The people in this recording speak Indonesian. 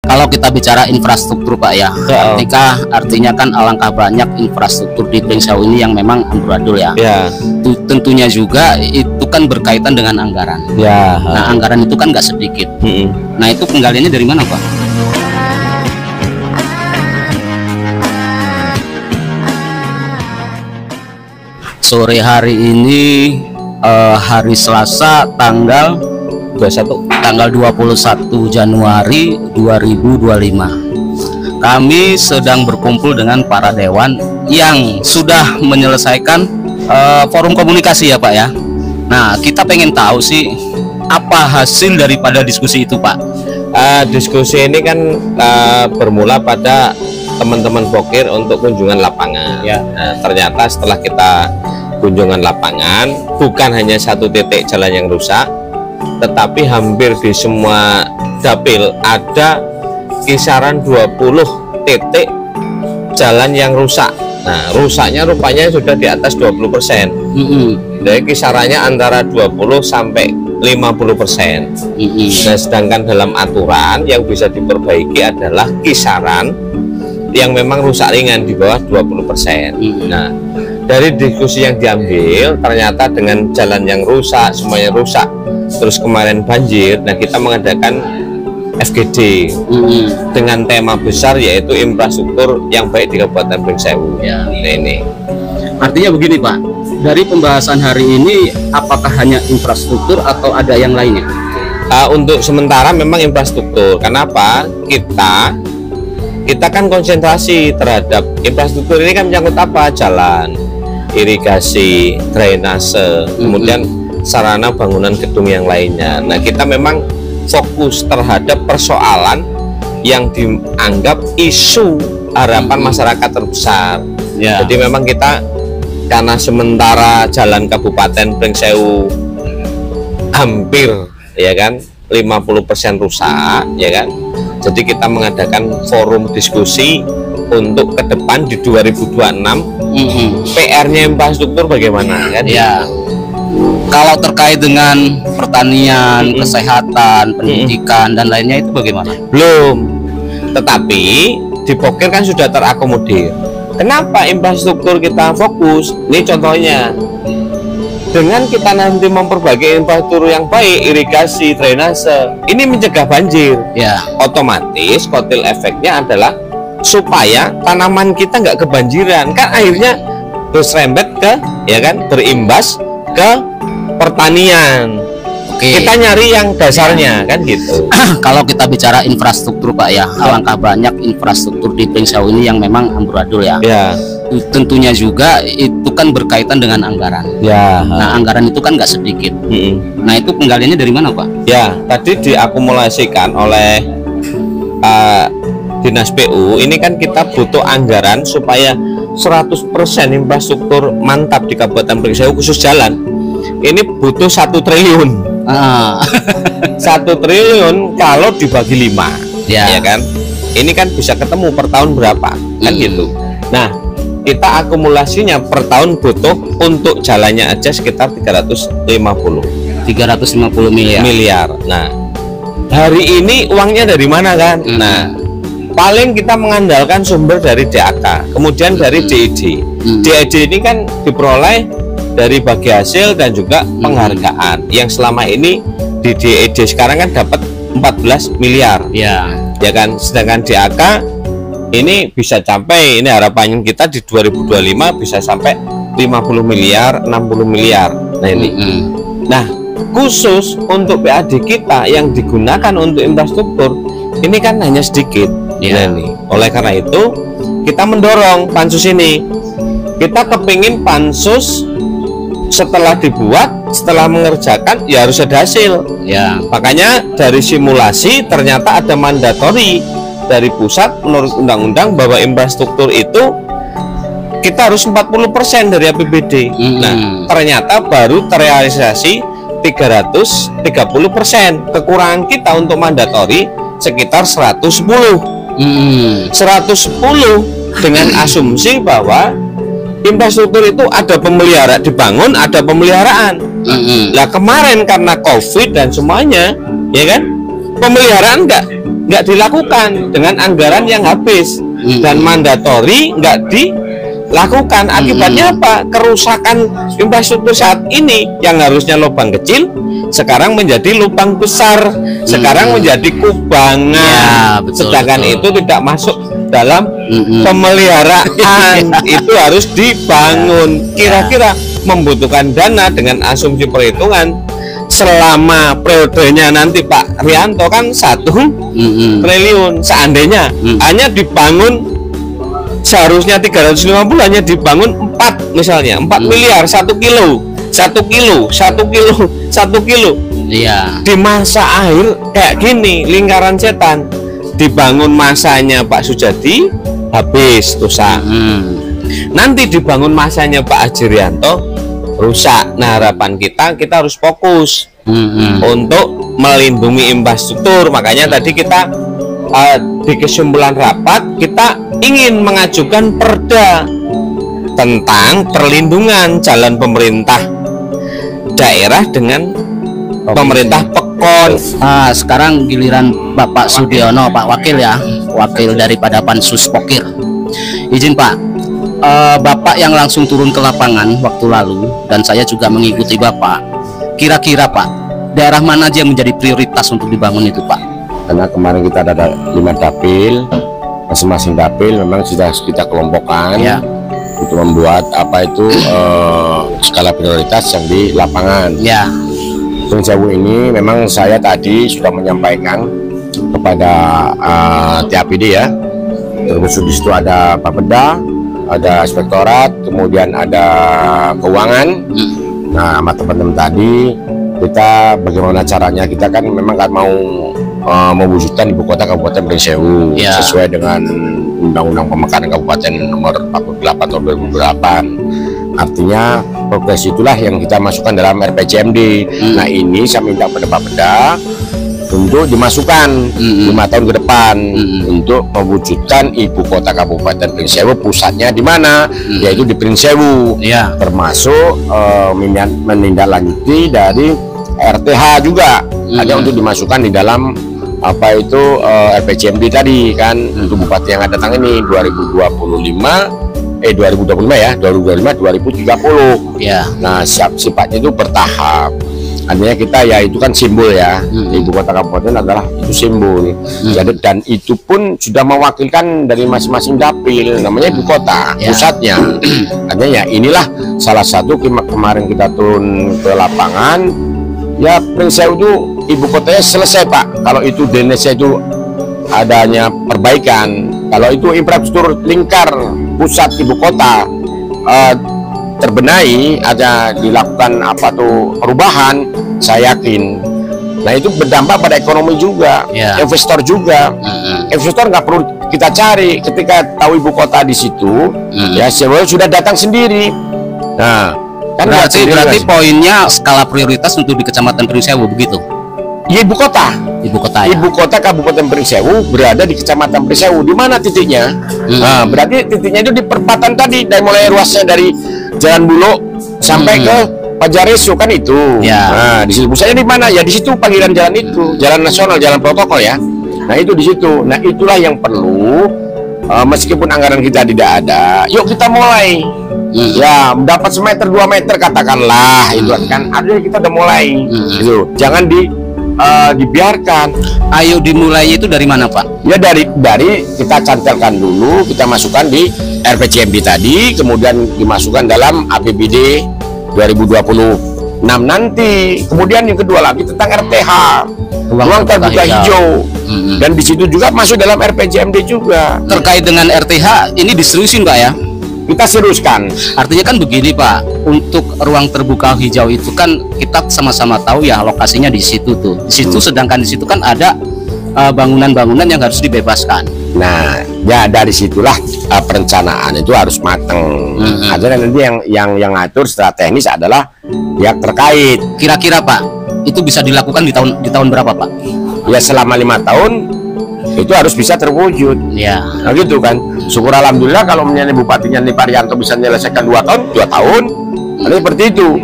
Kalau kita bicara infrastruktur Pak ya, artinya kan alangkah banyak infrastruktur di Brengsau ini yang memang amburadul ya. Tentunya juga itu kan berkaitan dengan anggaran. Nah anggaran itu kan nggak sedikit. Nah itu penggaliannya dari mana Pak? Sore hari ini hari Selasa tanggal 21 Januari 2025. Kami sedang berkumpul dengan para dewan yang sudah menyelesaikan forum komunikasi ya Pak ya. Nah kita pengen tahu sih apa hasil daripada diskusi itu Pak. Diskusi ini kan bermula pada teman-teman Bokir untuk kunjungan lapangan. Ternyata setelah kita kunjungan lapangan, bukan hanya satu titik jalan yang rusak, tetapi hampir di semua dapil ada kisaran 20 titik jalan yang rusak. Nah rusaknya rupanya sudah di atas 20%. Jadi kisarannya antara 20 sampai 50%. Nah sedangkan dalam aturan yang bisa diperbaiki adalah kisaran yang memang rusak ringan di bawah 20%. Nah dari diskusi yang diambil, ternyata dengan jalan yang rusak, semuanya rusak, terus kemarin banjir, nah kita mengadakan FGD dengan tema besar yaitu infrastruktur yang baik di Kabupaten Brengsau. Nah, ini artinya begini Pak, dari pembahasan hari ini apakah hanya infrastruktur atau ada yang lainnya? Untuk sementara memang infrastruktur. Kenapa? Kita kan konsentrasi terhadap infrastruktur ini kan menyangkut apa? Jalan, irigasi, drainase, kemudian sarana bangunan gedung yang lainnya. Nah kita memang fokus terhadap persoalan yang dianggap isu harapan masyarakat terbesar. Jadi memang kita karena sementara jalan Kabupaten Brengsau hampir ya kan 50% rusak ya kan. Jadi kita mengadakan forum diskusi untuk ke depan di 2026 PR-nya infrastruktur bagaimana kan? Kalau terkait dengan pertanian, kesehatan, pendidikan dan lainnya itu bagaimana? Belum. Tetapi di Bokir kan sudah terakomodir. Kenapa infrastruktur kita fokus? Ini contohnya. Dengan kita nanti memperbaiki infrastruktur yang baik, irigasi, drainase, ini mencegah banjir. Otomatis kotil efeknya adalah supaya tanaman kita nggak kebanjiran, kan akhirnya berserempet ke berimbas ke pertanian. Kita nyari yang dasarnya kan gitu. Kalau kita bicara infrastruktur Pak ya, alangkah banyak infrastruktur di Brengsau ini yang memang amburadul ya. Tentunya juga itu kan berkaitan dengan anggaran. Nah anggaran itu kan nggak sedikit. Nah itu penggaliannya dari mana Pak? Tadi diakumulasikan oleh Dinas PU. Ini kan kita butuh anggaran supaya 100% infrastruktur mantap di Kabupaten Brengsau khusus jalan. Ini butuh 1 triliun. 1 triliun kalau dibagi 5 ya kan. Ini kan bisa ketemu per tahun berapa kan gitu. Nah kita akumulasinya per tahun butuh untuk jalannya aja sekitar 350 miliar. Nah hari ini uangnya dari mana kan? Nah paling kita mengandalkan sumber dari DAK, kemudian dari DID. DID ini kan diperoleh dari bagi hasil dan juga penghargaan yang selama ini di DID sekarang kan dapat 14 miliar ya kan. Sedangkan DAK ini bisa capai, ini harapannya kita di 2025 bisa sampai 50 miliar 60 miliar. Nah ini nah khusus untuk PAD kita yang digunakan untuk infrastruktur ini kan hanya sedikit. Nah ini oleh karena itu kita mendorong pansus ini. Kita kepingin pansus setelah dibuat, setelah mengerjakan ya harus ada hasil. Makanya dari simulasi ternyata ada mandatori dari pusat menurut undang-undang bahwa infrastruktur itu kita harus 40% dari APBD. Nah ternyata baru terrealisasi 330%. Kekurangan kita untuk mandatori sekitar 110 dengan asumsi bahwa infrastruktur itu ada pemeliharaan, dibangun ada pemeliharaan. Lah kemarin karena COVID dan semuanya ya kan, pemeliharaan nggak dilakukan dengan anggaran yang habis dan mandatori nggak dilakukan. Akibatnya apa? Kerusakan infrastruktur saat ini yang harusnya lubang kecil sekarang menjadi lubang besar, sekarang menjadi kubangan. Sedangkan itu tidak masuk dalam pemeliharaan. Itu harus dibangun. Kira-kira membutuhkan dana dengan asumsi perhitungan selama periodenya nanti Pak Rianto kan 1 triliun. Seandainya hanya dibangun, seharusnya 350, hanya dibangun 4 misalnya 4 miliar 1 kilo. Iya. Di masa akhir kayak gini, lingkaran setan. Dibangun masanya Pak Sujadi habis, rusak. Nanti dibangun masanya Pak Hajirianto, rusak. Nah, harapan kita harus fokus untuk melindungi infrastruktur. Makanya tadi kita di kesimpulan rapat kita ingin mengajukan perda tentang perlindungan jalan pemerintah daerah dengan pemerintah pekon. Sekarang giliran Bapak Sudiono, Pak Wakil ya, wakil daripada Pansus Pokir. Izin Pak, Bapak yang langsung turun ke lapangan waktu lalu dan saya juga mengikuti Bapak. Kira-kira Pak, daerah mana aja yang menjadi prioritas untuk dibangun itu Pak? Karena kemarin kita ada 5 dapil, masing-masing dapil memang sudah kita kelompokkan ya, untuk membuat apa itu skala prioritas yang di lapangan. Ya. Prinsewu ini memang saya tadi sudah menyampaikan kepada TAPD ya. Terus di situ ada Bapeda, ada Inspektorat, kemudian ada Keuangan. Nah, sama teman-teman tadi kita bagaimana caranya, kita kan memang kan mau mewujudkan ibu kota Kabupaten Prinsewu sesuai dengan Undang-Undang Pemekaran Kabupaten Nomor 48 Tahun 2008. Artinya progres itulah yang kita masukkan dalam RPJMD. Nah, ini saya minta pada Bapeda untuk dimasukkan 5 tahun ke depan untuk mewujudkan ibu kota Kabupaten Prinsewu. Pusatnya di mana? Yaitu di Prinsewu. Termasuk menindaklanjuti dari RTH juga ada untuk dimasukkan di dalam apa itu RPJMD tadi kan, untuk bupati yang akan datang ini 2025 ya, 2030 ya. Nah, sifatnya itu bertahap. Artinya kita ya itu kan simbol ya, ibu kota kabupaten adalah itu simbol. Jadi dan itu pun sudah mewakilkan dari masing-masing dapil, namanya ibu kota pusatnya. Artinya ya inilah salah satu kemarin kita turun ke lapangan. Ya, Prinsewu itu ibu kotanya selesai Pak. Kalau itu DNS itu adanya perbaikan, kalau itu infrastruktur lingkar pusat ibu kota terbenahi, ada dilakukan apa tuh perubahan, saya yakin. Nah, itu berdampak pada ekonomi juga, investor juga. Investor nggak perlu kita cari, ketika tahu ibu kota di situ, ya sudah datang sendiri. Nah, kan berarti poinnya skala prioritas untuk di Kecamatan Prinsewu begitu? Ya, ibu kota ya. Ibu kota Kabupaten Prinsewu berada di Kecamatan Prinsewu. Di mana titiknya? Nah, berarti titiknya itu di perempatan tadi, dari mulai ruasnya dari Jalan Bulog sampai ke Pajareso kan itu. Nah, di situ pusatnya di mana? Ya di situ panggilan jalan itu, jalan nasional, jalan protokol ya. Nah, itu di situ. Nah, itulah yang perlu, meskipun anggaran kita tidak ada, yuk kita mulai. Ya, dapat semeter 2 meter katakanlah, itu kan artinya kita udah mulai. Gitu. Jangan dibiarkan. Ayo dimulainya itu dari mana Pak? Ya dari kita cantelkan dulu, kita masukkan di RPJMD tadi, kemudian dimasukkan dalam APBD 2026 nanti. Kemudian yang kedua lagi tentang RTH, ruang terbuka hijau. Dan di situ juga masuk dalam RPJMD juga. Terkait dengan RTH ini diseriusin Pak ya? Kita seriuskan. Artinya kan begini Pak, untuk ruang terbuka hijau itu kan kita sama-sama tahu ya lokasinya di situ tuh. Di situ sedangkan di situ kan ada bangunan-bangunan yang harus dibebaskan. Nah, ya dari situlah perencanaan itu harus mateng. Akhirnya nanti yang ngatur secara teknis adalah pihak terkait. Kira-kira Pak, itu bisa dilakukan di tahun berapa Pak? Ya selama 5 tahun itu harus bisa terwujud. Nah gitu kan. Syukur alhamdulillah kalau menjadi bupatinya Pak Rianto bisa menyelesaikan 2 tahun. Nah, seperti itu.